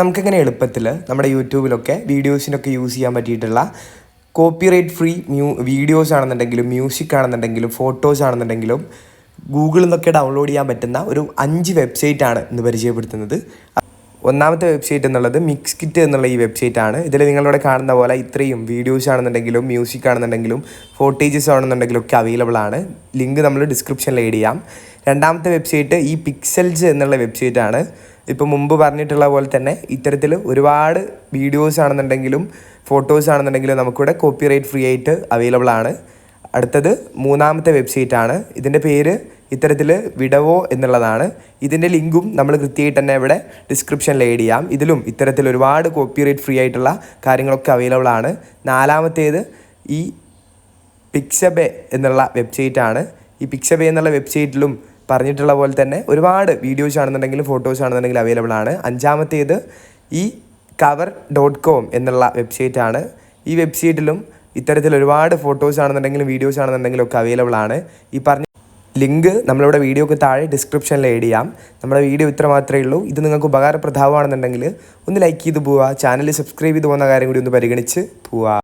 നമുക്കിങ്ങനെ എളുപ്പത്തിൽ നമ്മുടെ യൂട്യൂബിലൊക്കെ വീഡിയോസിനൊക്കെ യൂസ് ചെയ്യാൻ പറ്റിയിട്ടുള്ള കോപ്പിറൈറ്റ് ഫ്രീ വീഡിയോസ് ആണെന്നുണ്ടെങ്കിലും മ്യൂസിക് ആണെന്നുണ്ടെങ്കിലും ഫോട്ടോസ് ആണെന്നുണ്ടെങ്കിലും ഗൂഗിളിൽ നിന്നൊക്കെ ഡൗൺലോഡ് ചെയ്യാൻ പറ്റുന്ന ഒരു 5 വെബ്സൈറ്റാണ് ഇന്ന് പരിചയപ്പെടുത്തുന്നത്. ഒന്നാമത്തെ വെബ്സൈറ്റ് എന്നുള്ളത് മിക്സ്കിറ്റ് എന്നുള്ള ഈ വെബ്സൈറ്റാണ്. ഇതിൽ നിങ്ങളിവിടെ കാണുന്ന പോലെ ഇത്രയും വീഡിയോസ് ആണെന്നുണ്ടെങ്കിലും മ്യൂസിക് ആണെന്നുണ്ടെങ്കിലും ഫോട്ടേജസ് ആണെന്നുണ്ടെങ്കിലും ഒക്കെ അവൈലബിൾ ആണ്. ലിങ്ക് നമ്മൾ ഡിസ്ക്രിപ്ഷനിൽ ആഡ് ചെയ്യാം. രണ്ടാമത്തെ വെബ്സൈറ്റ് ഈ പിക്സൽസ് എന്നുള്ള വെബ്സൈറ്റാണ്. ഇപ്പോൾ മുമ്പ് പറഞ്ഞിട്ടുള്ള പോലെ തന്നെ ഇത്തരത്തിൽ ഒരുപാട് വീഡിയോസ് ആണെന്നുണ്ടെങ്കിലും ഫോട്ടോസ് ആണെന്നുണ്ടെങ്കിലും നമുക്കിവിടെ കോപ്പിറൈറ്റ് ഫ്രീ ആയിട്ട് അവൈലബിൾ ആണ്. അടുത്തത് മൂന്നാമത്തെ വെബ്സൈറ്റാണ്. ഇതിൻ്റെ പേര് ഇത്തരത്തിൽ വിഡവോ എന്നുള്ളതാണ്. ഇതിൻ്റെ ലിങ്കും നമ്മൾ കൃത്യമായിട്ട് തന്നെ ഇവിടെ ഡിസ്ക്രിപ്ഷനിൽ ആഡ് ചെയ്യാം. ഇതിലും ഇത്തരത്തിൽ ഒരുപാട് കോപ്പിറൈറ്റ് ഫ്രീ ആയിട്ടുള്ള കാര്യങ്ങളൊക്കെ അവൈലബിൾ ആണ്. നാലാമത്തേത് ഈ പിക്സബേ എന്നുള്ള വെബ്സൈറ്റാണ്. ഈ പിക്സബേ എന്നുള്ള വെബ്സൈറ്റിലും പറഞ്ഞിട്ടുള്ള പോലെ തന്നെ ഒരുപാട് വീഡിയോസ് ആണെന്നുണ്ടെങ്കിലും ഫോട്ടോസ് ആണെന്നുണ്ടെങ്കിലും അവൈലബിൾ ആണ്. അഞ്ചാമത്തേത് ഈ cover.com എന്നുള്ള വെബ്സൈറ്റാണ്. ഈ വെബ്സൈറ്റിലും ഇത്തരത്തിൽ ഒരുപാട് ഫോട്ടോസ് ആണെന്നുണ്ടെങ്കിലും വീഡിയോസ് ആണെന്നുണ്ടെങ്കിലും ഒക്കെ അവൈലബിൾ ആണ്. ഈ പറഞ്ഞ ലിങ്ക് നമ്മളിവിടെ വീഡിയോക്ക് താഴെ ഡിസ്ക്രിപ്ഷനിൽ ആഡ് ചെയ്യാം. നമ്മുടെ വീഡിയോ ഇത്ര മാത്രമേ ഉള്ളൂ. ഇത് നിങ്ങൾക്ക് ഉപകാരപ്രദമാണെന്നുണ്ടെങ്കിൽ ഒന്ന് ലൈക്ക് ചെയ്ത് പോവുക. ചാനൽ സബ്സ്ക്രൈബ് ചെയ്ത് പോകുന്ന കാര്യം കൂടി ഒന്ന് പരിഗണിച്ച് പോവുക.